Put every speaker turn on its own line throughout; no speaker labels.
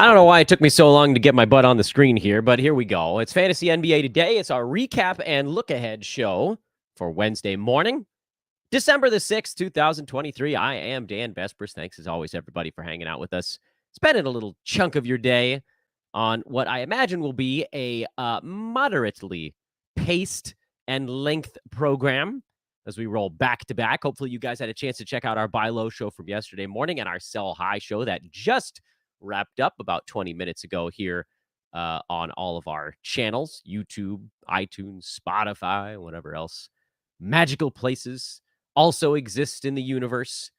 I don't know why it took me so long to get my butt on the screen here, but here we go. It's Fantasy NBA Today. It's our recap and look ahead show for Wednesday morning, December the 6th, 2023. I am Dan Vespers. Thanks as always, everybody, for hanging out with us. Spending a little chunk of your day on what I imagine will be a moderately paced and length program as we roll back to back. Hopefully you guys had a chance to check out our buy low show from yesterday morning and our sell high show that just wrapped up about 20 minutes ago here on all of our channels, YouTube, iTunes, Spotify, whatever else magical places also exist in the universe.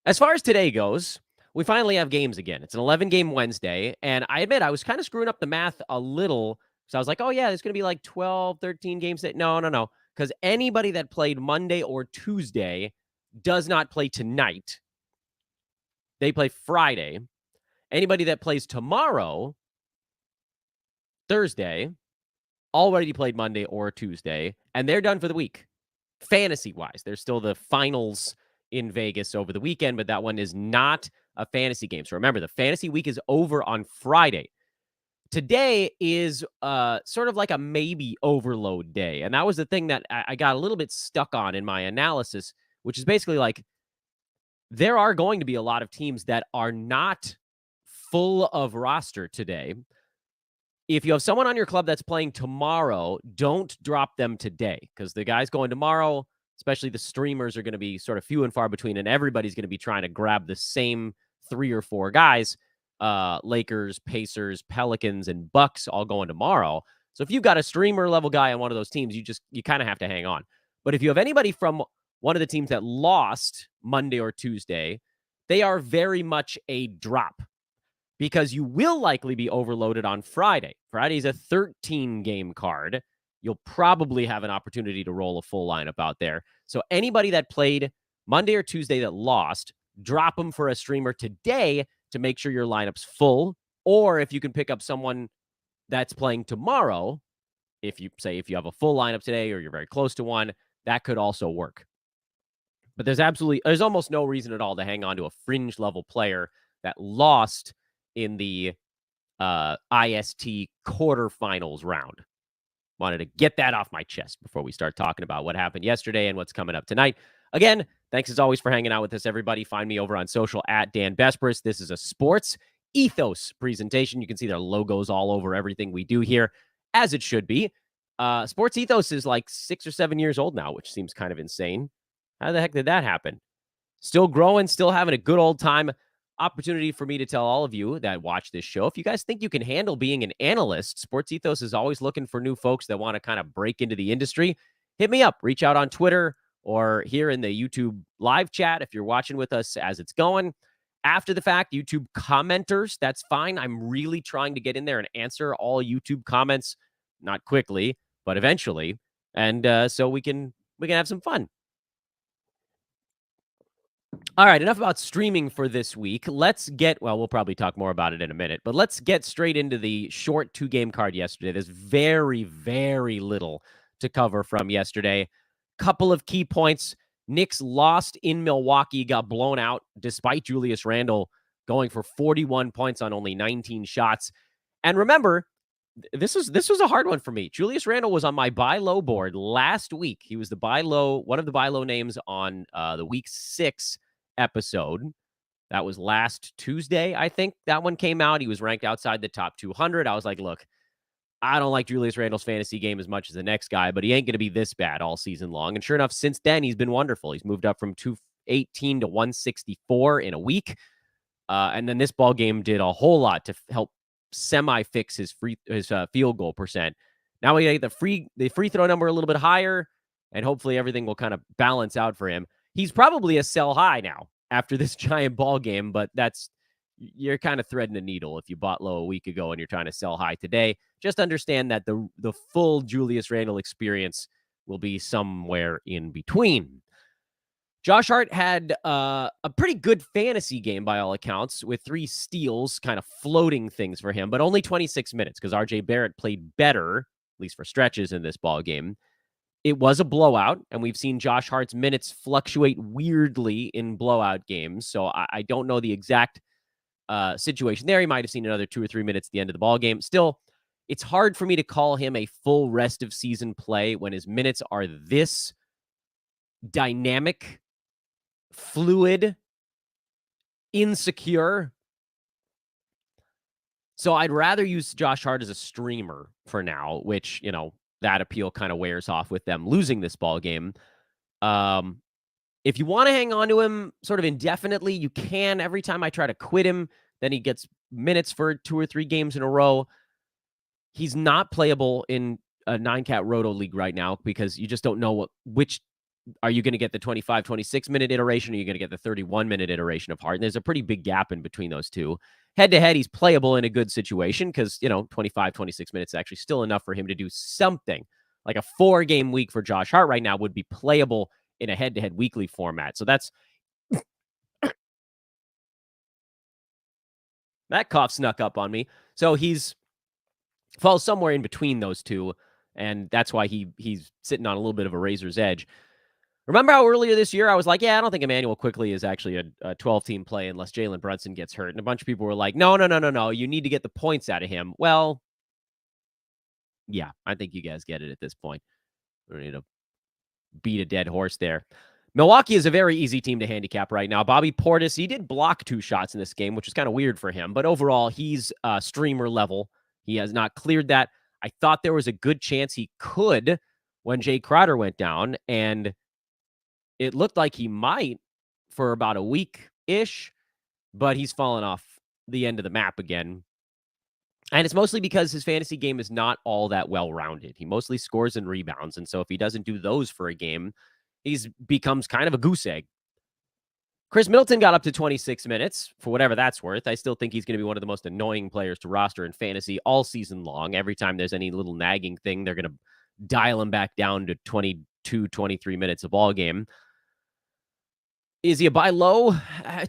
As far as today goes, we finally have games again. It's an 11-game Wednesday, and I admit I was kind of screwing up the math a little. So I was like, oh, yeah, there's going to be like 12, 13 games. No, because anybody that played Monday or Tuesday does not play tonight. They play Friday. Anybody that plays tomorrow, Thursday, already played Monday or Tuesday, and they're done for the week. Fantasy-wise, there's still the finals in Vegas over the weekend, but that one is not a fantasy game. So remember, the fantasy week is over on Friday. Today is sort of like a maybe overload day, and that was the thing that I got a little bit stuck on in my analysis, which is basically like there are going to be a lot of teams that are not full of roster today. If you have someone on your club that's playing tomorrow, don't drop them today because the guys going tomorrow, especially the streamers, are going to be sort of few and far between, and everybody's going to be trying to grab the same 3 or 4 guys. Lakers, Pacers, Pelicans, and Bucks all going tomorrow. So if you've got a streamer level guy on one of those teams, you kind of have to hang on. But if you have anybody from one of the teams that lost Monday or Tuesday, they are very much a drop because you will likely be overloaded on Friday. Friday's a 13-game card. You'll probably have an opportunity to roll a full lineup out there. So anybody that played Monday or Tuesday that lost, drop them for a streamer today to make sure your lineup's full. Or if you can pick up someone that's playing tomorrow, if you have a full lineup today or you're very close to one, that could also work. But there's almost no reason at all to hang on to a fringe level player that lost in the IST quarterfinals round. Wanted to get that off my chest before we start talking about what happened yesterday and what's coming up tonight. Again, thanks as always for hanging out with us, everybody. Find me over on social at Dan Vespers. This is a Sports Ethos presentation. You can see their logos all over everything we do here, as it should be. Sports Ethos is like 6 or 7 years old now, which seems kind of insane. How the heck did that happen? Still growing, still having a good old time. Opportunity for me to tell all of you that watch this show, if you guys think you can handle being an analyst, Sports Ethos is always looking for new folks that want to kind of break into the industry. Hit me up. Reach out on Twitter or here in the YouTube live chat if you're watching with us as it's going. After the fact, YouTube commenters, that's fine. I'm really trying to get in there and answer all YouTube comments, not quickly, but eventually. And so we can have some fun. All right, enough about streaming for this week. We'll probably talk more about it in a minute, but let's get straight into the short 2-game card yesterday. There's very, very little to cover from yesterday. Couple of key points. Knicks lost in Milwaukee, got blown out despite Julius Randle going for 41 points on only 19 shots. And remember, this was a hard one for me. Julius Randle was on my buy low board last week. He was one of the buy low names on the week 6 episode. That was last Tuesday, I think that one came out. He was ranked outside the top 200. I was like, look, I don't like Julius Randle's fantasy game as much as the next guy, but he ain't going to be this bad all season long. And sure enough, since then, he's been wonderful. He's moved up from 218 to 164 in a week. And then this ball game did a whole lot to help semi-fix his field goal percent. Now we get the free throw number a little bit higher, and hopefully everything will kind of balance out for him. He's probably a sell high now after this giant ball game, but you're kind of threading a needle if you bought low a week ago and you're trying to sell high today. Just understand that the full Julius Randle experience will be somewhere in between. Josh Hart had a pretty good fantasy game by all accounts with 3 steals, kind of floating things for him, but only 26 minutes because RJ Barrett played better, at least for stretches in this ball game. It was a blowout, and we've seen Josh Hart's minutes fluctuate weirdly in blowout games, so I don't know the exact situation there. He might have seen another 2 or 3 minutes at the end of the ball game. Still, it's hard for me to call him a full rest of season play when his minutes are this dynamic, fluid, insecure. So I'd rather use Josh Hart as a streamer for now, which, that appeal kind of wears off with them losing this ball game. If you want to hang on to him sort of indefinitely, you can. Every time I try to quit him, then he gets minutes for 2 or 3 games in a row. He's not playable in a 9-cat roto league right now because you just don't know which are you going to get, the 25, 26-minute iteration, or are you going to get the 31-minute iteration of Hart? And there's a pretty big gap in between those two. Head-to-head, he's playable in a good situation because, 25, 26 minutes is actually still enough for him to do something. Like a 4-game week for Josh Hart right now would be playable in a head-to-head weekly format. So that's... that cough snuck up on me. So he's falls somewhere in between those two, and that's why he's sitting on a little bit of a razor's edge. Remember how earlier this year I was like, I don't think Emmanuel Quickley is actually a 12-team play unless Jalen Brunson gets hurt. And a bunch of people were like, no, you need to get the points out of him. Well, yeah, I think you guys get it at this point. We need to beat a dead horse there. Milwaukee is a very easy team to handicap right now. Bobby Portis, he did block 2 shots in this game, which is kind of weird for him. But overall, he's streamer level. He has not cleared that. I thought there was a good chance he could when Jay Crowder went down, and it looked like he might for about a week-ish, but he's fallen off the end of the map again. And it's mostly because his fantasy game is not all that well-rounded. He mostly scores and rebounds, and so if he doesn't do those for a game, he becomes kind of a goose egg. Chris Middleton got up to 26 minutes, for whatever that's worth. I still think he's going to be one of the most annoying players to roster in fantasy all season long. Every time there's any little nagging thing, they're going to dial him back down to 22, 23 minutes a ball game. Is he a buy low?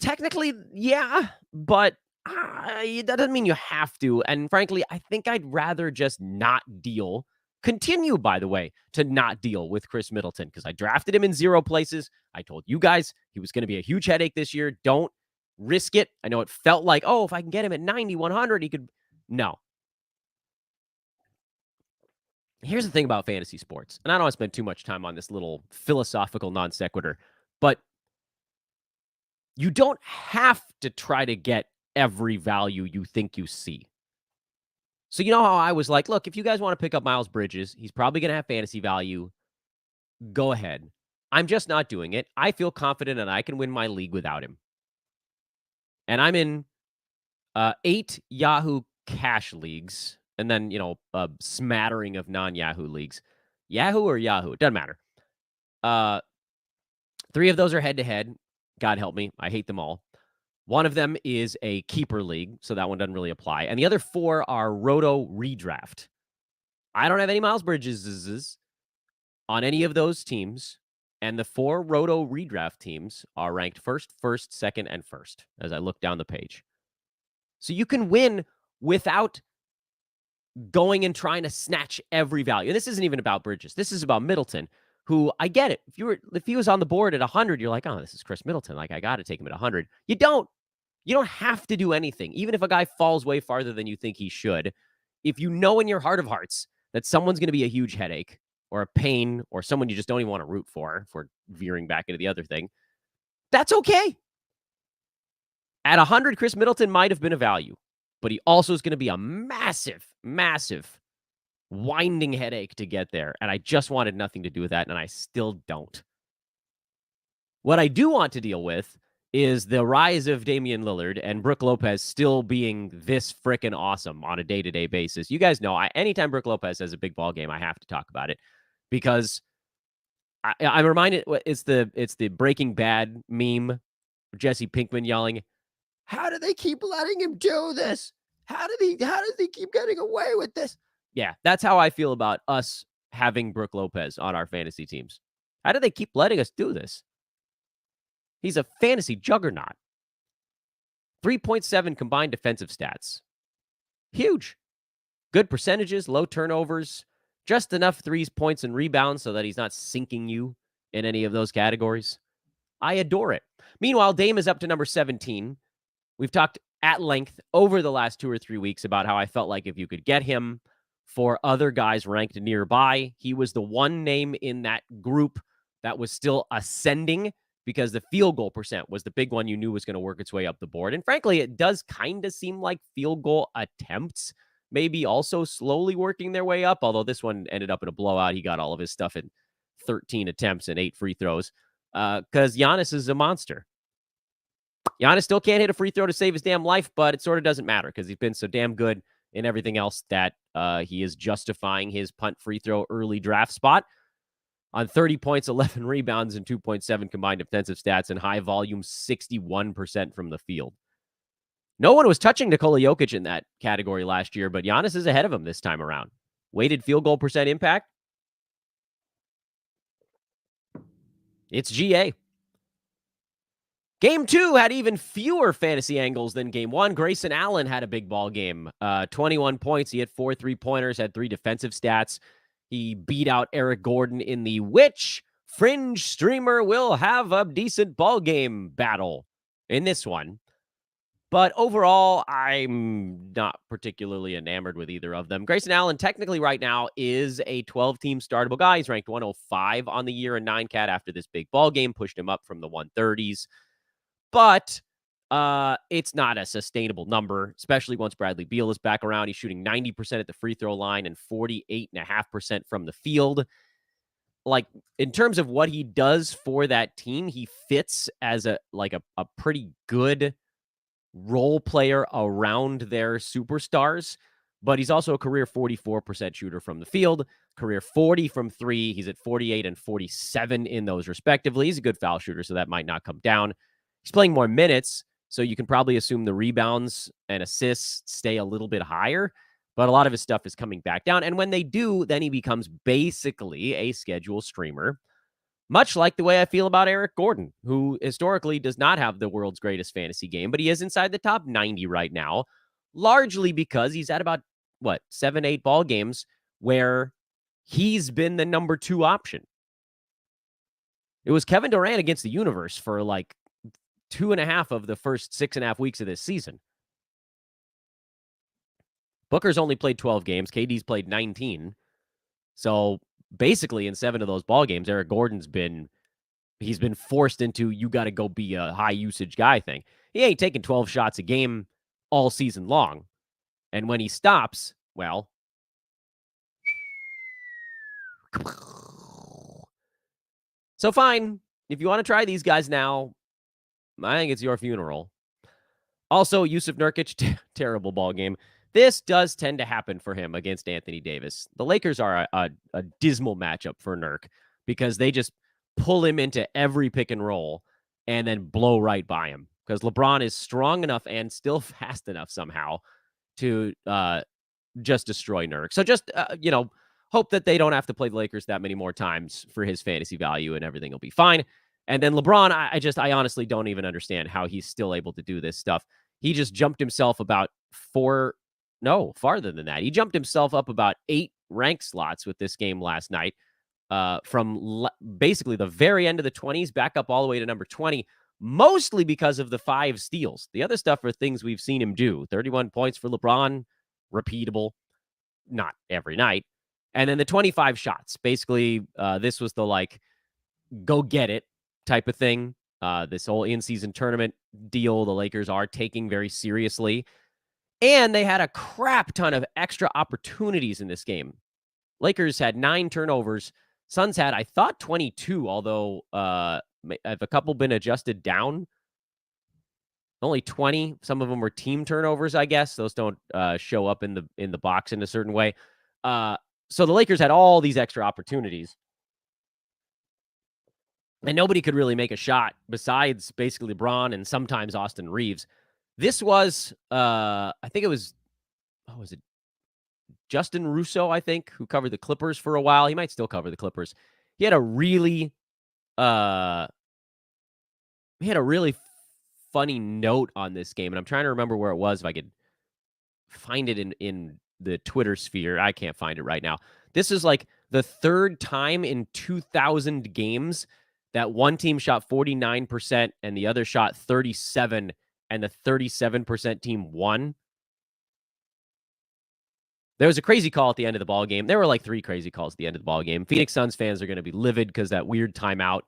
Technically, yeah, but that doesn't mean you have to. And frankly, I think I'd rather just not continue, by the way, to not deal with Chris Middleton because I drafted him in 0 places. I told you guys he was going to be a huge headache this year. Don't risk it. I know it felt like, if I can get him at 90, 100, he could. No. Here's the thing about fantasy sports, and I don't want to spend too much time on this little philosophical non sequitur, but you don't have to try to get every value you think you see. So you know how I was like, look, if you guys want to pick up Miles Bridges, he's probably going to have fantasy value. Go ahead. I'm just not doing it. I feel confident that I can win my league without him. And I'm in 8 Yahoo cash leagues and then, a smattering of non-Yahoo leagues. Yahoo or Yahoo? It doesn't matter. 3 of those are head-to-head. God help me. I hate them all. One of them is a keeper league, so that one doesn't really apply. And the other 4 are roto redraft. I don't have any Miles Bridges on any of those teams. And the 4 roto redraft teams are ranked first, second, and first as I look down the page. So you can win without going and trying to snatch every value. And this isn't even about Bridges. This is about Middleton, who I get it. If he was on the board at 100, you're like, oh, this is Chris Middleton. Like, I got to take him at 100. You don't. You don't have to do anything. Even if a guy falls way farther than you think he should, if you know in your heart of hearts that someone's going to be a huge headache or a pain or someone you just don't even want to root for veering back into the other thing, that's okay. At 100, Chris Middleton might have been a value, but he also is going to be a massive, massive winding headache to get there. And I just wanted nothing to do with that, and I still don't. What I do want to deal with is the rise of Damian Lillard and Brook Lopez still being this freaking awesome on a day-to-day basis. You guys know, anytime Brook Lopez has a big ball game, I have to talk about it because I'm reminded it's the Breaking Bad meme, Jesse Pinkman yelling, "How do they keep letting him do this? How does he keep getting away with this?" Yeah, that's how I feel about us having Brook Lopez on our fantasy teams. How do they keep letting us do this? He's a fantasy juggernaut. 3.7 combined defensive stats. Huge. Good percentages, low turnovers, just enough 3 points and rebounds so that he's not sinking you in any of those categories. I adore it. Meanwhile, Dame is up to number 17. We've talked at length over the last 2 or 3 weeks about how I felt like if you could get him for other guys ranked nearby, he was the one name in that group that was still ascending because the field goal percent was the big one you knew was going to work its way up the board. And frankly, it does kind of seem like field goal attempts maybe also slowly working their way up, although this one ended up in a blowout. He got all of his stuff in 13 attempts and 8 free throws because Giannis is a monster. Giannis still can't hit a free throw to save his damn life, but it sort of doesn't matter because he's been so damn good in everything else that he is justifying his punt free throw early draft spot. On 30 points, 11 rebounds, and 2.7 combined defensive stats, and high volume, 61% from the field. No one was touching Nikola Jokic in that category last year, but Giannis is ahead of him this time around. Weighted field goal percent impact, it's GA. Game 2 had even fewer fantasy angles than Game 1. Grayson Allen had a big ball game. 21 points. He had 4 3-pointers, had 3 defensive stats. He beat out Eric Gordon in the which fringe streamer will have a decent ball game battle in this one. But overall, I'm not particularly enamored with either of them. Grayson Allen technically right now is a 12-team startable guy. He's ranked 105 on the year in 9-cat after this big ball game, pushed him up from the 130s. But it's not a sustainable number, especially once Bradley Beal is back around. He's shooting 90% at the free throw line and 48.5% from the field. Like, in terms of what he does for that team, he fits as a pretty good role player around their superstars, but he's also a career 44% shooter from the field, career 40 from 3. He's at 48 and 47 in those respectively. He's a good foul shooter, so that might not come down. He's playing more minutes, so you can probably assume the rebounds and assists stay a little bit higher, but a lot of his stuff is coming back down. And when they do, then he becomes basically a schedule streamer, much like the way I feel about Eric Gordon, who historically does not have the world's greatest fantasy game, but he is inside the top 90 right now, largely because he's at about, 7, 8 ball games where he's been the number 2 option. It was Kevin Durant against the universe for 2.5 of the first 6.5 weeks of this season. Booker's only played 12 games. KD's played 19. So basically in 7 of those ball games, Eric Gordon's been forced into you got to go be a high usage guy thing. He ain't taking 12 shots a game all season long. And when he stops, well, so fine. If you want to try these guys now, I think it's your funeral. Also, Yusuf Nurkic, terrible ball game. This does tend to happen for him against Anthony Davis. The Lakers are a dismal matchup for Nurk because they just pull him into every pick and roll and then blow right by him because LeBron is strong enough and still fast enough somehow to just destroy Nurk. So just, hope that they don't have to play the Lakers that many more times for his fantasy value and everything will be fine. And then LeBron, I honestly don't even understand how he's still able to do this stuff. He just jumped himself about farther than that. He jumped himself up about 8 rank slots with this game last night from basically the very end of the 20s back up all the way to number 20, mostly because of the 5 steals. The other stuff are things we've seen him do. 31 points for LeBron, repeatable, not every night. And then the 25 shots. Basically, this was the go get it type of thing. This whole in-season tournament deal the Lakers are taking very seriously. And they had a crap ton of extra opportunities in this game. Lakers had 9 turnovers. Suns had, I thought, 22, although have a couple been adjusted down. Only 20. Some of them were team turnovers, I guess. Those don't show up in the box in a certain way. So the Lakers had all these extra opportunities. And nobody could really make a shot besides basically LeBron and sometimes Austin Reeves. This was, I think it was, Justin Russo, I think, who covered the Clippers for a while. He might still cover the Clippers. He had a really funny note on this game, and I'm trying to remember where it was, if I could find it in the Twitter sphere. I can't find it right now. This is the 3rd time in 2,000 games that one team shot 49% and the other shot 37% and the 37% team won. There was a crazy call at the end of the ball game. There were like 3 crazy calls at the end of the ball game. Phoenix Suns fans are going to be livid because that weird timeout.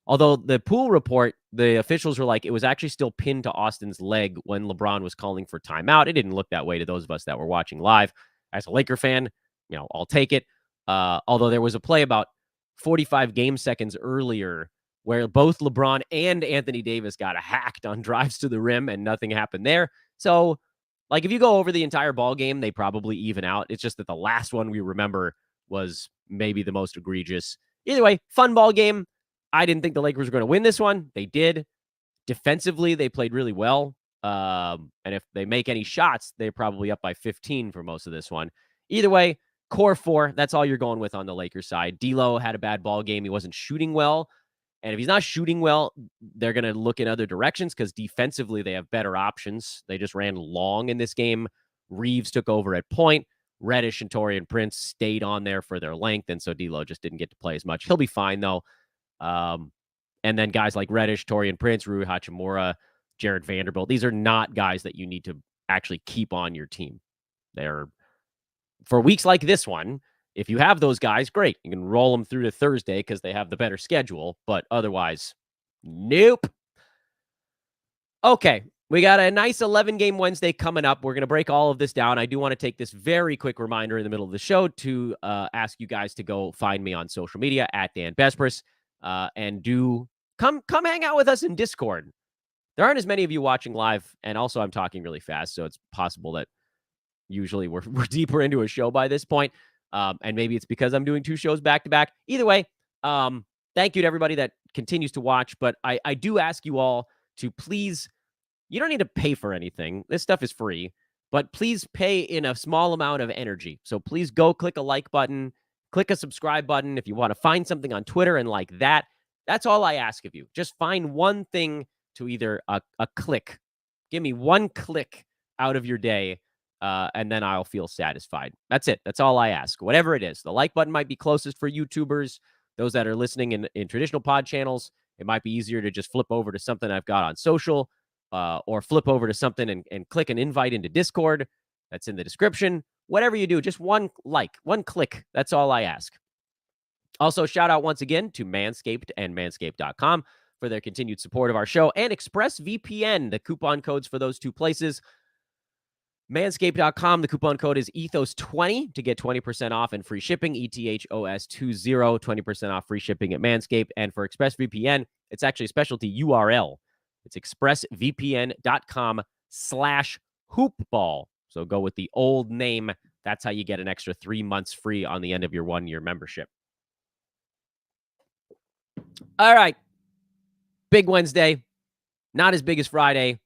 Although the pool report, the officials were like, it was actually still pinned to Austin's leg when LeBron was calling for timeout. It didn't look that way to those of us that were watching live. As a Laker fan, I'll take it. Although there was a play about 45 game seconds earlier where both LeBron and Anthony Davis got hacked on drives to the rim and nothing happened there. So, like, if you go over the entire ball game, they probably even out. It's just that the last one we remember was maybe the most egregious. Either way, fun ball game. I didn't think the Lakers were going to win this one. They did. Defensively, they played really well. And if they make any shots, they're probably up by 15 for most of this one. Either way, core 4, that's all you're going with on the Lakers side. D'Lo had a bad ball game. He wasn't shooting well. And if he's not shooting well, they're going to look in other directions because defensively they have better options. They just ran long in this game. Reeves took over at point. Reddish and Taurean Prince stayed on there for their length, and so D'Lo just didn't get to play as much. He'll be fine, though. And then guys like Reddish, Taurean Prince, Rui Hachimura, Jared Vanderbilt, these are not guys that you need to actually keep on your team. They're, for weeks like this one, if you have those guys, great. You can roll them through to Thursday because they have the better schedule. But otherwise, nope. Okay, we got a nice 11-game Wednesday coming up. We're going to break all of this down. I do want to take this very quick reminder in the middle of the show to ask you guys to go find me on social media at Dan Bespris and do come hang out with us in Discord. There aren't as many of you watching live, and also I'm talking really fast, so it's possible that usually we're deeper into a show by this point. And maybe it's because I'm doing 2 shows back to back. Either way, thank you to everybody that continues to watch. But I do ask you all to please, you don't need to pay for anything. This stuff is free, but please pay in a small amount of energy. So please go click a like button, click a subscribe button. If you want to find something on Twitter and like that, that's all I ask of you. Just find one thing to either a click. Give me one click out of your day. And then I'll feel satisfied. That's it. That's all I ask. Whatever it is. The like button might be closest for YouTubers, those that are listening in traditional pod channels. It might be easier to just flip over to something I've got on social or flip over to something and click an invite into Discord. That's in the description. Whatever you do, just one like, one click. That's all I ask. Also, shout out once again to Manscaped and manscaped.com for their continued support of our show, and ExpressVPN, the coupon codes for those 2 places. Manscaped.com, the coupon code is Ethos20 to get 20% off and free shipping. ETHOS20, 20% off free shipping at Manscaped. And for ExpressVPN, it's actually a specialty URL. It's expressvpn.com/hoopball. So go with the old name. That's how you get an extra 3 months free on the end of your 1-year membership. All right. Big Wednesday. Not as big as Friday,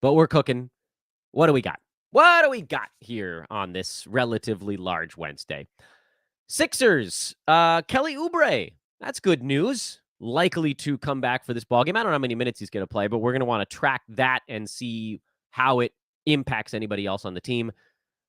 but we're cooking. What do we got? What do we got here on this relatively large Wednesday? Sixers, Kelly Oubre. That's good news. Likely to come back for this ballgame. I don't know how many minutes he's going to play, but we're going to want to track that and see how it impacts anybody else on the team.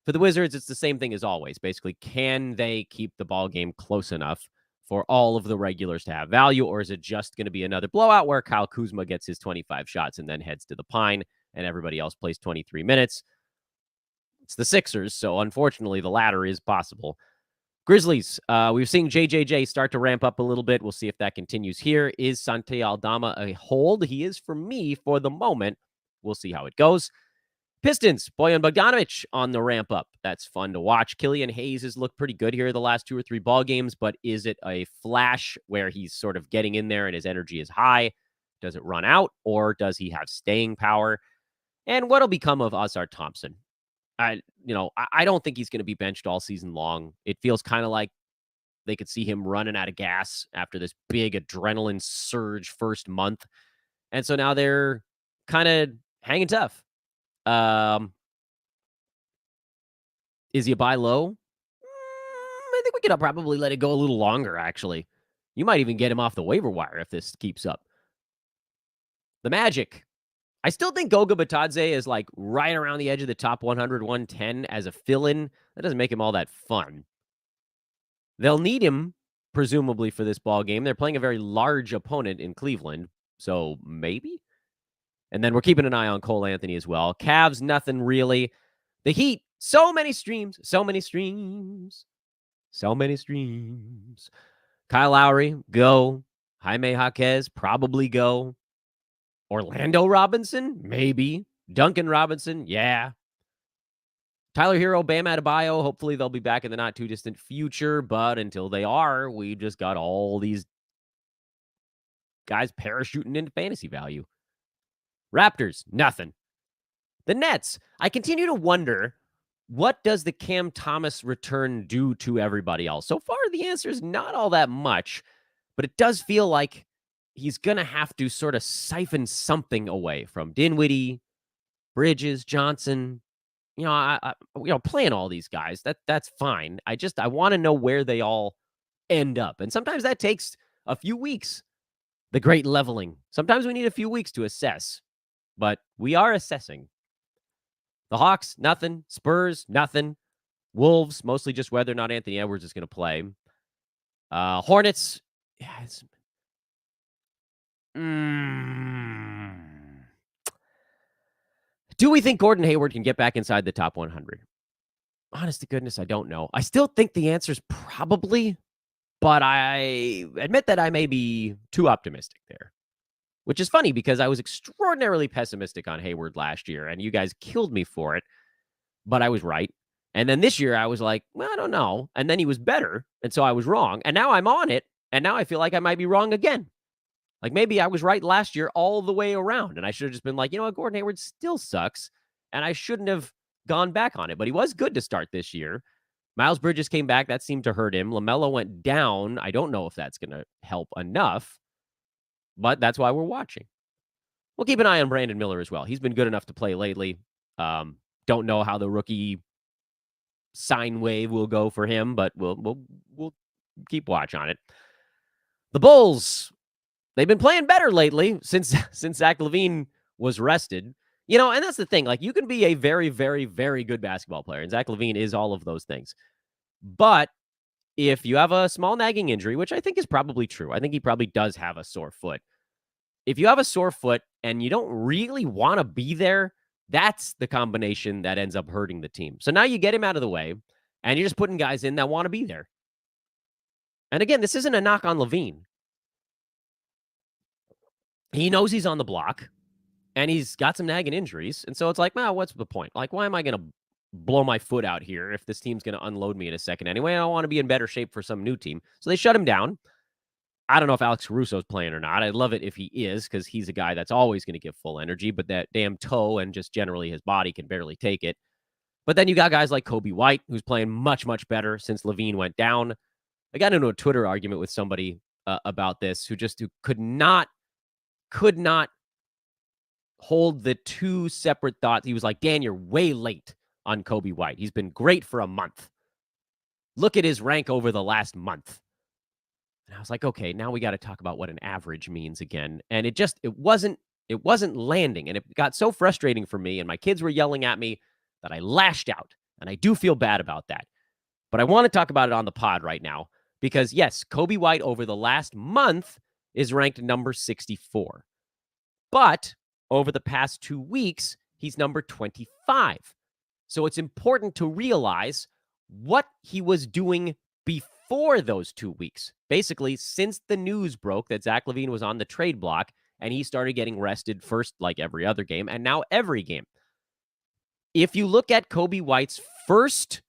For the Wizards, it's the same thing as always. Basically, can they keep the ballgame close enough for all of the regulars to have value, or is it just going to be another blowout where Kyle Kuzma gets his 25 shots and then heads to the pine and everybody else plays 23 minutes? It's the Sixers, so unfortunately, the latter is possible. Grizzlies, we've seen JJJ start to ramp up a little bit. We'll see if that continues here. Is Santi Aldama a hold? He is for me for the moment. We'll see how it goes. Pistons, Bojan Bogdanovic on the ramp up. That's fun to watch. Killian Hayes has looked pretty good here the last 2 or 3 ball games, but is it a flash where he's sort of getting in there and his energy is high? Does it run out, or does he have staying power? And what'll become of Ausar Thompson? I don't think he's going to be benched all season long. It feels kind of like they could see him running out of gas after this big adrenaline surge first month. And so now they're kind of hanging tough. Is he a buy low? I think we could probably let it go a little longer, actually. You might even get him off the waiver wire if this keeps up. The Magic. I still think Goga Bitadze is like right around the edge of the top 100, 110 as a fill-in. That doesn't make him all that fun. They'll need him, presumably, for this ball game. They're playing a very large opponent in Cleveland, so maybe. And then we're keeping an eye on Cole Anthony as well. Cavs, nothing really. The Heat, so many streams. Kyle Lowry, go. Jaime Jaquez, probably go. Orlando Robinson, maybe. Duncan Robinson, yeah. Tyler Hero, Bam Adebayo, hopefully they'll be back in the not too distant future, but until they are, we just got all these guys parachuting into fantasy value. Raptors, nothing. The Nets, I continue to wonder, what does the Cam Thomas return do to everybody else? So far, the answer is not all that much, but it does feel like he's going to have to sort of siphon something away from Dinwiddie, Bridges, Johnson. Playing all these guys, that's fine. I want to know where they all end up. And sometimes that takes a few weeks. The great leveling. Sometimes we need a few weeks to assess, but we are assessing. The Hawks, nothing. Spurs, nothing. Wolves, mostly just whether or not Anthony Edwards is going to play. Hornets, yeah, it's... Do we think Gordon Hayward can get back inside the top 100? Honest to goodness, I don't know. I still think the answer is probably, but I admit that I may be too optimistic there, which is funny because I was extraordinarily pessimistic on Hayward last year, and you guys killed me for it, but I was right. And then this year, I was like, well, I don't know. And then he was better, and so I was wrong. And now I'm on it, and now I feel like I might be wrong again. Like maybe I was right last year all the way around, and I should have just been like, you know what, Gordon Hayward still sucks, and I shouldn't have gone back on it. But he was good to start this year. Miles Bridges came back. That seemed to hurt him. LaMelo went down. I don't know if that's going to help enough, but that's why we're watching. We'll keep an eye on Brandon Miller as well. He's been good enough to play lately. Don't know how the rookie sine wave will go for him, but we'll keep watch on it. The Bulls, they've been playing better lately since Zach LaVine was rested. And that's the thing. Like, you can be a very, very, very good basketball player, and Zach LaVine is all of those things. But if you have a small nagging injury, which I think is probably true, I think he probably does have a sore foot. If you have a sore foot and you don't really want to be there, that's the combination that ends up hurting the team. So now you get him out of the way, and you're just putting guys in that want to be there. And again, this isn't a knock on LaVine. He knows he's on the block, and he's got some nagging injuries. And so it's like, what's the point? Like, why am I going to blow my foot out here if this team's going to unload me in a second anyway? I don't want to be in better shape for some new team. So they shut him down. I don't know if Alex Caruso's playing or not. I'd love it if he is, because he's a guy that's always going to give full energy, but that damn toe and just generally his body can barely take it. But then you got guys like Coby White, who's playing much, much better since LaVine went down. I got into a Twitter argument with somebody about this who could not hold the two separate thoughts. He was like, Dan, you're way late on Coby White. He's been great for a month. Look at his rank over the last month. And I was like, okay, now we got to talk about what an average means again. And it wasn't landing. And it got so frustrating for me. And my kids were yelling at me that I lashed out. And I do feel bad about that. But I want to talk about it on the pod right now. Because yes, Coby White over the last month is ranked number 64. But over the past 2 weeks, he's number 25. So it's important to realize what he was doing before those 2 weeks. Basically, since the news broke that Zach LaVine was on the trade block and he started getting rested first like every other game and now every game. If you look at Coby White's first,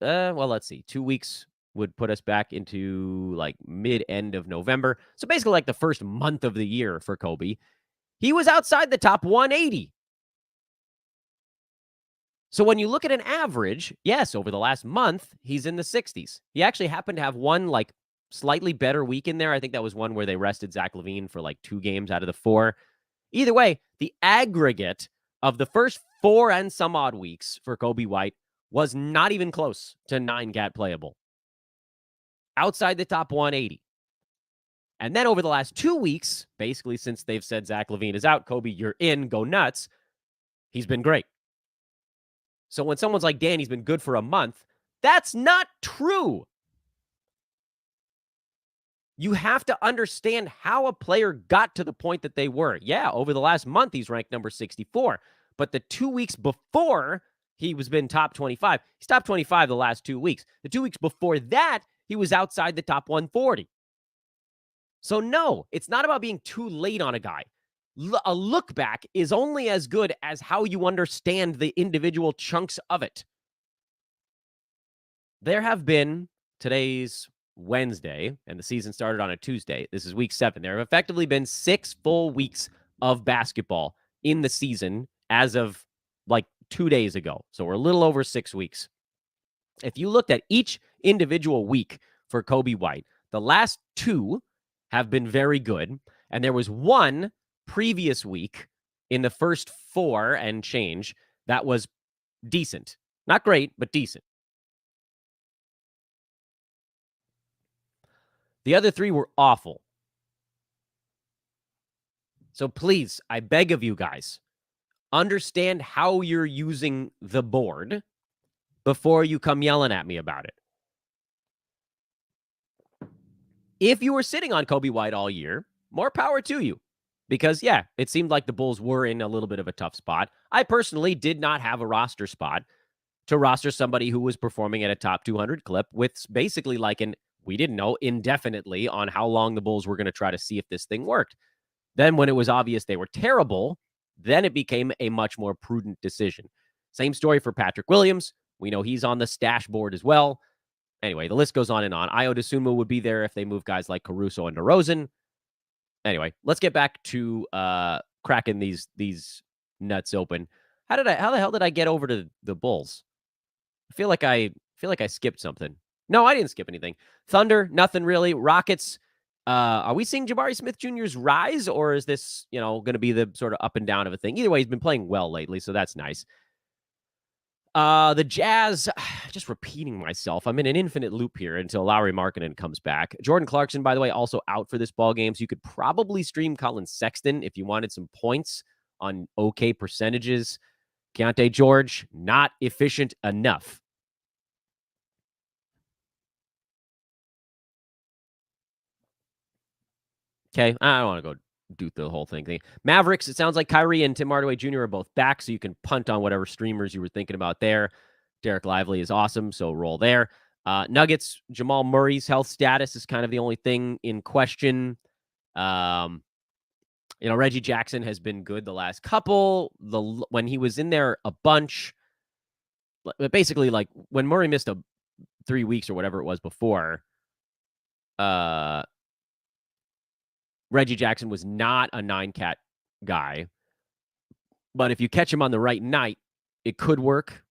let's see, 2 weeks would put us back into like mid-end of November. So basically like the first month of the year for Coby. He was outside the top 180. So when you look at an average, yes, over the last month, he's in the 60s. He actually happened to have one like slightly better week in there. I think that was one where they rested Zach LaVine for like 2 games out of the 4. Either way, the aggregate of the first 4 and some odd weeks for Coby White was not even close to 9 cat playable. Outside the top 180. And then over the last 2 weeks, basically since they've said Zach LaVine is out, Coby, you're in, go nuts, he's been great. So when someone's like, Dan, he's been good for a month, that's not true. You have to understand how a player got to the point that they were. Yeah, over the last month, he's ranked number 64. But the 2 weeks before, he was been top 25. He's top 25 the last 2 weeks. The 2 weeks before that, he was outside the top 140. So no, it's not about being too late on a guy. A look back is only as good as how you understand the individual chunks of it. There have been, today's Wednesday, and the season started on a Tuesday. This is week 7. There have effectively been 6 full weeks of basketball in the season as of like 2 days ago. So we're a little over 6 weeks. If you looked at each individual week for Coby White, the last 2 have been very good. And there was one previous week in the first 4 and change that was decent. Not great, but decent. The other 3 were awful. So please, I beg of you guys, understand how you're using the board before you come yelling at me about it. If you were sitting on Coby White all year, more power to you. Because, yeah, it seemed like the Bulls were in a little bit of a tough spot. I personally did not have a roster spot to roster somebody who was performing at a top 200 clip with basically like we didn't know indefinitely on how long the Bulls were going to try to see if this thing worked. Then when it was obvious they were terrible, then it became a much more prudent decision. Same story for Patrick Williams. We know he's on the stash board as well. Anyway, the list goes on and on. Ayo Dosunmu would be there if they move guys like Caruso and DeRozan. Anyway, let's get back to cracking these nuts open. How the hell did I get over to the Bulls? I feel like I skipped something. No, I didn't skip anything. Thunder, nothing really. Rockets. Are we seeing Jabari Smith Jr.'s rise, or is this, going to be the sort of up and down of a thing? Either way, he's been playing well lately, so that's nice. The Jazz, just repeating myself. I'm in an infinite loop here until Lauri Markkanen comes back. Jordan Clarkson, by the way, also out for this ball game, so you could probably stream Colin Sexton if you wanted some points on okay percentages. Keontae George, not efficient enough. Okay, I don't want to go do the whole thing. Mavericks, it sounds like Kyrie and Tim Hardaway Jr. are both back, so you can punt on whatever streamers you were thinking about there. Derek Lively is awesome, so roll there. Nuggets, Jamal Murray's health status is kind of the only thing in question. Reggie Jackson has been good the last couple. When he was in there a bunch, basically like when Murray missed 3 weeks or whatever it was before, Reggie Jackson was not a 9-cat guy. But if you catch him on the right night, it could work.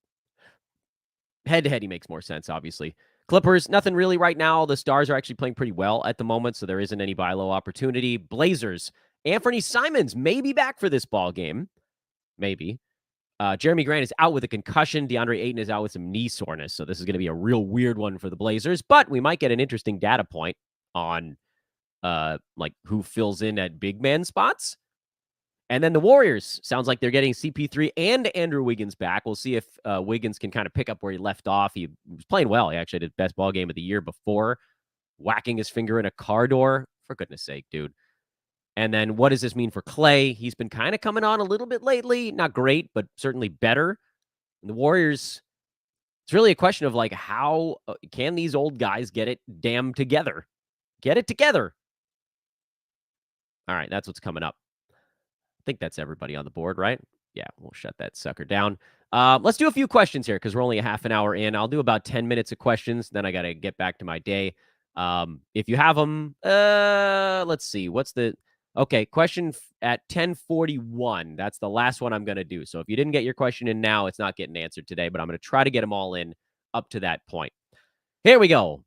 Head-to-head, he makes more sense, obviously. Clippers, nothing really right now. The Stars are actually playing pretty well at the moment, so there isn't any buy low opportunity. Blazers, Anthony Simons may be back for this ball game. Maybe. Jeremy Grant is out with a concussion. DeAndre Ayton is out with some knee soreness, so this is going to be a real weird one for the Blazers. But we might get an interesting data point on like who fills in at big man spots. And then the Warriors, sounds like they're getting CP3 and Andrew Wiggins back. We'll see if Wiggins can kind of pick up where he left off. He was playing well. He actually did best ball game of the year before, whacking his finger in a car door. For goodness sake, dude. And then what does this mean for Clay? He's been kind of coming on a little bit lately. Not great, but certainly better. And the Warriors, it's really a question of like how can these old guys get it damn together? Get it together. All right, that's what's coming up. I think that's everybody on the board, right? Yeah, we'll shut that sucker down. Let's do a few questions here because we're only a half an hour in. I'll do about 10 minutes of questions. Then I got to get back to my day. If you have them, let's see. Okay, question at 10:41. That's the last one I'm going to do. So if you didn't get your question in now, it's not getting answered today, but I'm going to try to get them all in up to that point. Here we go.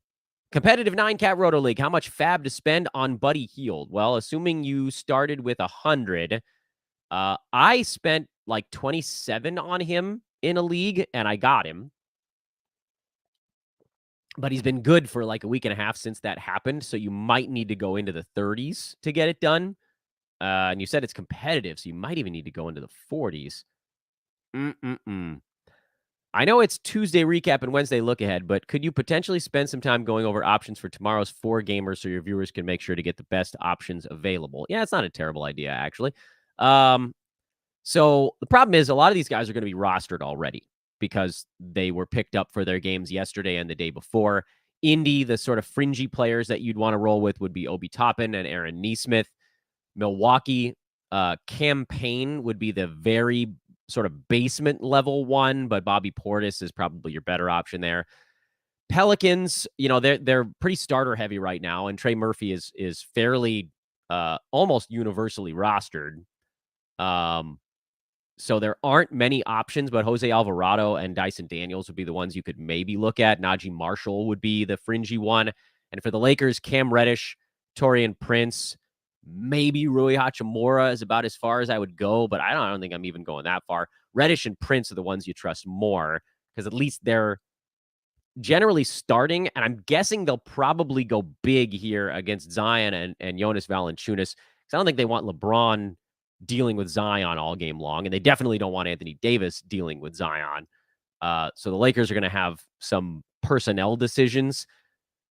Competitive 9-cat Roto League. How much fab to spend on Buddy Hield? Well, assuming you started with 100, I spent like 27 on him in a league, and I got him. But he's been good for like a week and a half since that happened, so you might need to go into the 30s to get it done. And you said it's competitive, so you might even need to go into the 40s. I I know it's Tuesday recap and Wednesday look ahead, but could you potentially spend some time going over options for tomorrow's 4-gamers so your viewers can make sure to get the best options available? Yeah, it's not a terrible idea, actually. So the problem is a lot of these guys are going to be rostered already because they were picked up for their games yesterday and the day before. Indy, the sort of fringy players that you'd want to roll with would be Obi Toppin and Aaron Nesmith. Milwaukee, Campaign would be the very sort of basement level one, but Bobby Portis is probably your better option there. Pelicans, they're pretty starter heavy right now, and Trey Murphy is fairly almost universally rostered. So there aren't many options, but Jose Alvarado and Dyson Daniels would be the ones you could maybe look at. Najee Marshall would be the fringy one. And for the Lakers, Cam Reddish, Taurean Prince, maybe Rui Hachimura is about as far as I would go, but I don't think I'm even going that far. Reddish and Prince are the ones you trust more because at least they're generally starting, and I'm guessing they'll probably go big here against Zion and Jonas Valanciunas because I don't think they want LeBron dealing with Zion all game long, and they definitely don't want Anthony Davis dealing with Zion. So the Lakers are going to have some personnel decisions.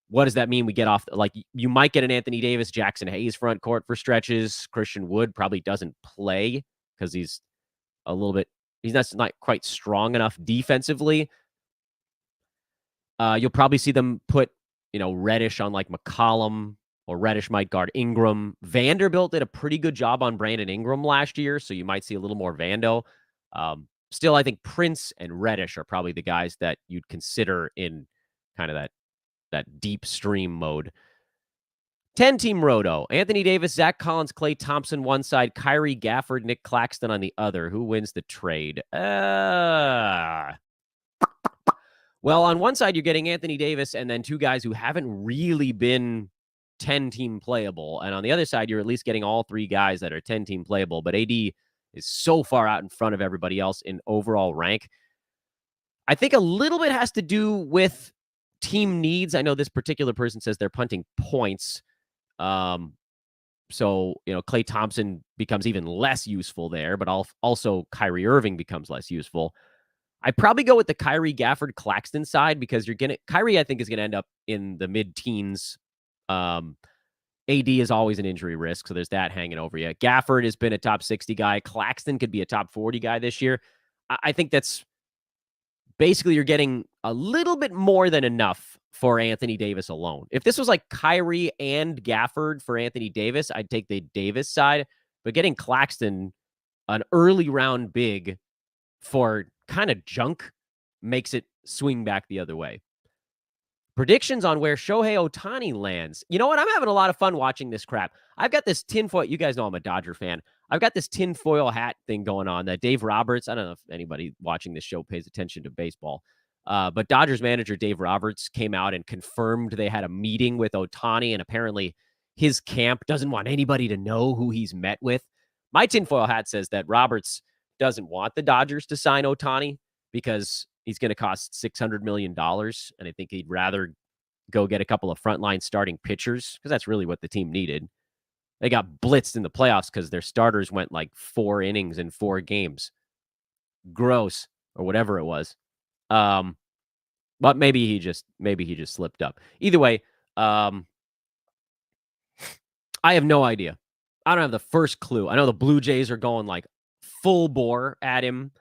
What does that mean? We get off, like, you might get an Anthony Davis, Jackson Hayes front court for stretches. Christian Wood probably doesn't play because he's not quite strong enough defensively. You'll probably see them put, Reddish on like McCollum, or Reddish might guard Ingram. Vanderbilt did a pretty good job on Brandon Ingram last year, so you might see a little more Vando. Still, I think Prince and Reddish are probably the guys that you'd consider in kind of that deep stream mode. 10-team roto. Anthony Davis, Zach Collins, Klay Thompson one side, Kyrie Gafford, Nick Claxton on the other. Who wins the trade? Well, on one side, you're getting Anthony Davis and then two guys who haven't really been 10-team playable. And on the other side, you're at least getting all three guys that are 10-team playable. But AD is so far out in front of everybody else in overall rank. I think a little bit has to do with team needs. I know this particular person says they're punting points. So, Klay Thompson becomes even less useful there, but also Kyrie Irving becomes less useful. I probably go with the Kyrie Gafford Claxton side because Kyrie, I think, is going to end up in the mid-teens. AD is always an injury risk, so there's that hanging over you. Gafford has been a top 60 guy. Claxton could be a top 40 guy this year. I think that's basically you're getting a little bit more than enough for Anthony Davis alone. If this was like Kyrie and Gafford for Anthony Davis, I'd take the Davis side. But getting Claxton, an early round big for kind of junk, makes it swing back the other way. Predictions on where Shohei Ohtani lands. You know what? I'm having a lot of fun watching this crap. I've got this tinfoil. You guys know I'm a Dodger fan. I've got this tinfoil hat thing going on that Dave Roberts, I don't know if anybody watching this show pays attention to baseball, but Dodgers manager Dave Roberts came out and confirmed they had a meeting with Ohtani, and apparently his camp doesn't want anybody to know who he's met with. My tinfoil hat says that Roberts doesn't want the Dodgers to sign Ohtani because he's going to cost $600 million. And I think he'd rather go get a couple of frontline starting pitchers because that's really what the team needed. They got blitzed in the playoffs because their starters went like 4 innings in 4 games. Gross, or whatever it was. But maybe he just slipped up. Either way, I have no idea. I don't have the first clue. I know the Blue Jays are going like full bore at him.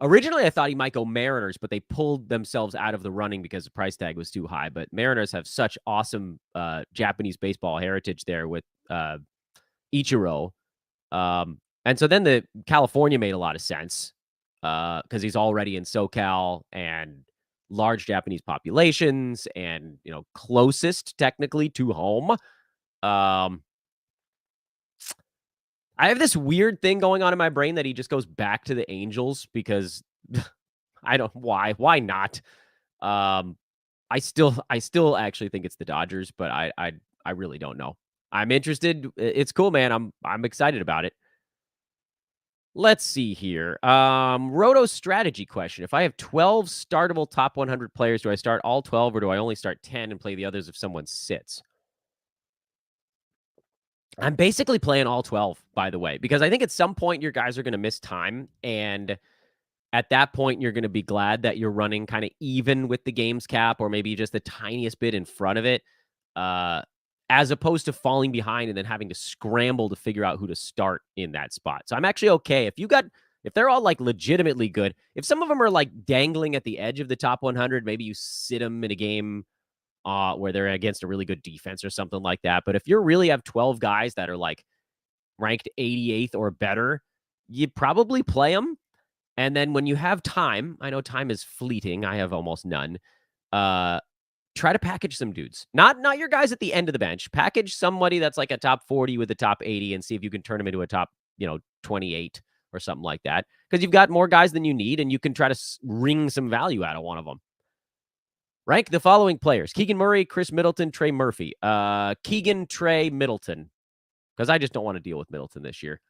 Originally, I thought he might go Mariners, but they pulled themselves out of the running because the price tag was too high. But Mariners have such awesome Japanese baseball heritage there with Ichiro. And so then the California made a lot of sense because he's already in SoCal and large Japanese populations and, closest technically to home. I have this weird thing going on in my brain that he just goes back to the Angels because why not? I still actually think it's the Dodgers, but I really don't know. I'm interested. It's cool, man. I'm excited about it. Let's see here. Roto strategy question. If I have 12 startable top 100 players, do I start all 12 or do I only start 10 and play the others if someone sits? I'm basically playing all 12, by the way, because I think at some point your guys are going to miss time. And At that point, you're going to be glad that you're running kind of even with the games cap or maybe just the tiniest bit in front of it, as opposed to falling behind and then having to scramble to figure out who to start in that spot. So I'm actually okay. If they're all like legitimately good, if some of them are like dangling at the edge of the top 100, maybe you sit them in a game where they're against a really good defense or something like that. But if you really have 12 guys that are like ranked 88th or better, you probably play them. And then when you have time, I know time is fleeting. I have almost none. Try to package some dudes. Not your guys at the end of the bench. Package somebody that's like a top 40 with a top 80 and see if you can turn them into a top, 28 or something like that. Because you've got more guys than you need, and you can try to wring some value out of one of them. Rank the following players: Keegan Murray, Chris Middleton, Trey Murphy. Keegan, Trey, Middleton. Because I just don't want to deal with Middleton this year.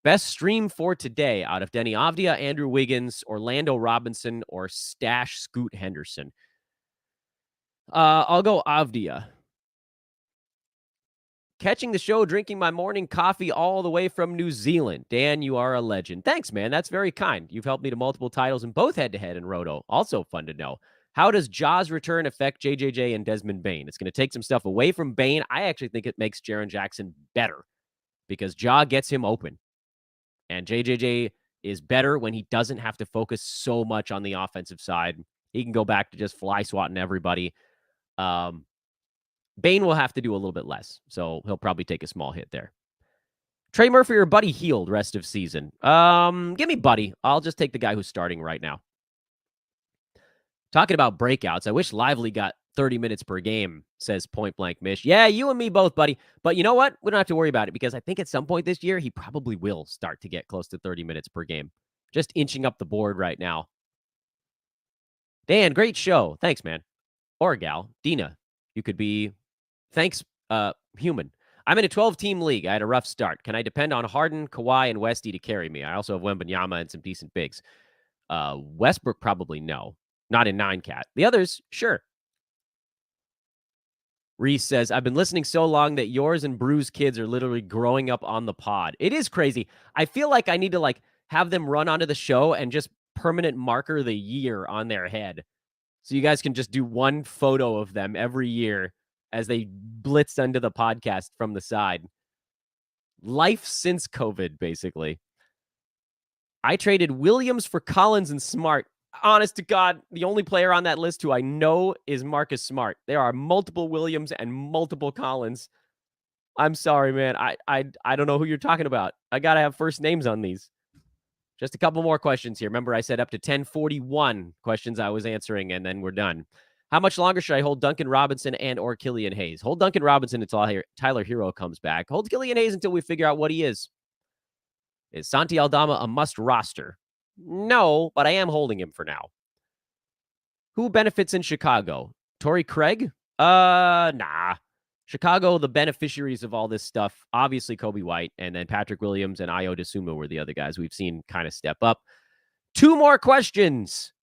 Best stream for today out of Denny Avdia, Andrew Wiggins, Orlando Robinson, or Stash Scoot Henderson. I'll go Avdia. Catching the show, drinking my morning coffee all the way from New Zealand. Dan, you are a legend. Thanks, man. That's very kind. You've helped me to multiple titles in both head-to-head and Roto. Also fun to know. How does Ja's return affect JJJ and Desmond Bane? It's going to take some stuff away from Bane. I actually think it makes Jaren Jackson better because Ja gets him open. And JJJ is better when he doesn't have to focus so much on the offensive side. He can go back to just fly swatting everybody. Bane will have to do a little bit less, so he'll probably take a small hit there. Trey Murphy or Buddy Hield rest of season? Give me Buddy. I'll just take the guy who's starting right now. Talking about breakouts, I wish Lively got 30 minutes per game, says Point Blank Mish. Yeah, you and me both, buddy. But you know what? We don't have to worry about it because I think at some point this year, he probably will start to get close to 30 minutes per game. Just inching up the board right now. Dan, great show. Thanks, man. Or gal. Dina, you could be... Thanks, human. I'm in a 12-team league. I had a rough start. Can I depend on Harden, Kawhi, and Westy to carry me? I also have Wembanyama and some decent bigs. Westbrook, probably no. Not in 9-cat. The others, sure. Reese says, I've been listening so long that yours and Brew's kids are literally growing up on the pod. It is crazy. I feel like I need to have them run onto the show and just permanent marker the year on their head. So you guys can just do one photo of them every year as they blitz onto the podcast from the side. Life since COVID, basically. I traded Williams for Collins and Smart. Honest to God, the only player on that list who I know is Marcus Smart. There are multiple Williams and multiple Collins. I'm sorry, man. I don't know who you're talking about. I got to have first names on these. Just a couple more questions here. Remember, I said up to 1041 questions I was answering, and then we're done. How much longer should I hold Duncan Robinson and or Killian Hayes? Hold Duncan Robinson until Tyler Hero comes back. Hold Killian Hayes until we figure out what he is. Is Santi Aldama a must roster? No, but I am holding him for now. Who benefits in Chicago? Torrey Craig? Nah. Chicago, the beneficiaries of all this stuff, obviously Coby White, and then Patrick Williams and Ayo Dosunmu were the other guys we've seen kind of step up. 2 more questions.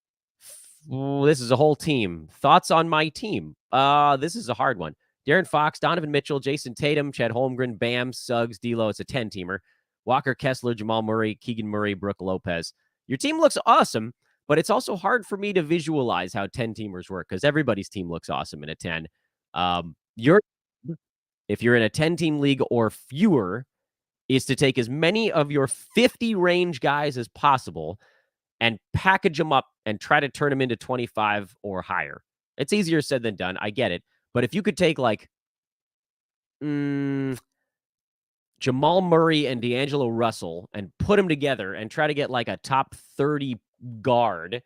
This is a whole team. Thoughts on my team? This is a hard one. De'Aaron Fox, Donovan Mitchell, Jason Tatum, Chet Holmgren, Bam, Suggs, D'Lo. It's a 10-teamer. Walker Kessler, Jamal Murray, Keegan Murray, Brooke Lopez. Your team looks awesome, but it's also hard for me to visualize how 10-teamers work because everybody's team looks awesome in a 10. If you're in a 10-team league or fewer, is to take as many of your 50 range guys as possible and package them up and try to turn them into 25 or higher. It's easier said than done. I get it. But if you could take Jamal Murray and D'Angelo Russell and put them together and try to get a top 30 guard,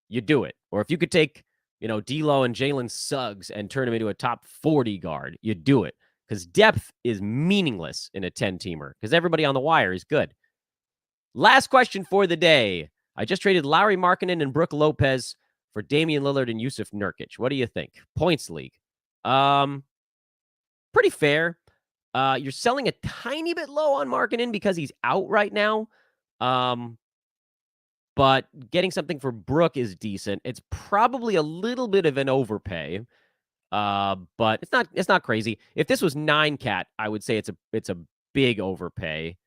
you do it. Or if you could take, D'Lo and Jalen Suggs and turn them into a top 40 guard, you do it. Because depth is meaningless in a 10-teamer because everybody on the wire is good. Last question for the day. I just traded Lauri Markkanen and Brooke Lopez for Damian Lillard and Yusuf Nurkic. What do you think? Points league. Pretty fair. You're selling a tiny bit low on Markkanen because he's out right now. But getting something for Brooke is decent. It's probably a little bit of an overpay. But it's not crazy. If this was 9-cat, I would say it's a big overpay.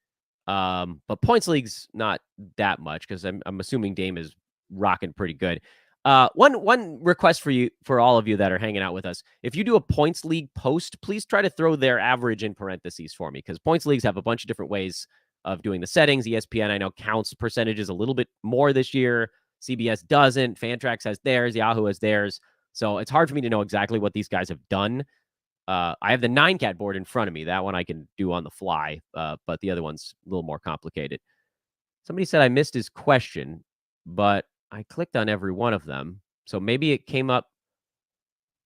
But points league's not that much because I'm assuming Dame is rocking pretty good. One request for all of you that are hanging out with us: if you do a points league post, please try to throw their average in parentheses for me, because points leagues have a bunch of different ways of doing the settings. ESPN, I know, counts percentages a little bit more this year. CBS doesn't. Fantrax has theirs. Yahoo has theirs. So it's hard for me to know exactly what these guys have done. I have the 9-cat board in front of me. That one I can do on the fly, but the other one's a little more complicated. Somebody said I missed his question, but I clicked on every one of them. So maybe it came up.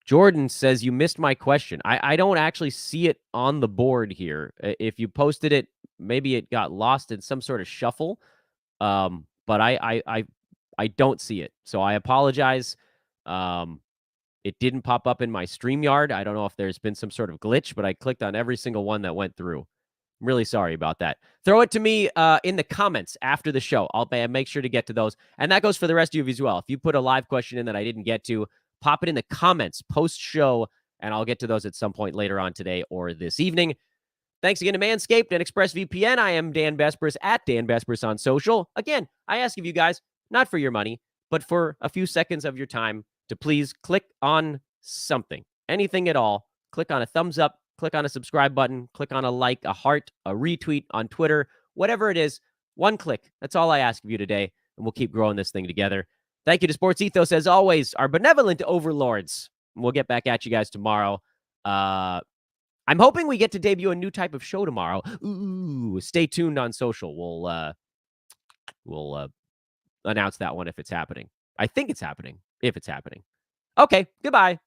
Jordan says, you missed my question. I don't actually see it on the board here. If you posted it, maybe it got lost in some sort of shuffle. But I don't see it. So I apologize. It didn't pop up in my StreamYard. I don't know if there's been some sort of glitch, but I clicked on every single one that went through. I'm really sorry about that. Throw it to me in the comments after the show. I'll make sure to get to those. And that goes for the rest of you as well. If you put a live question in that I didn't get to, pop it in the comments post-show, and I'll get to those at some point later on today or this evening. Thanks again to Manscaped and ExpressVPN. I am Dan Besbris at Dan Besbris on social. Again, I ask of you guys, not for your money, but for a few seconds of your time, to please click on something, anything at all. Click on a thumbs up, click on a subscribe button, click on a like, a heart, a retweet on Twitter, whatever it is. One click. That's all I ask of you today, and we'll keep growing this thing together. Thank you to Sports Ethos, as always, our benevolent overlords. We'll get back at you guys tomorrow. I'm hoping we get to debut a new type of show tomorrow. Ooh, stay tuned on social. We'll announce that one if it's happening. I think it's happening, if it's happening. Okay, goodbye.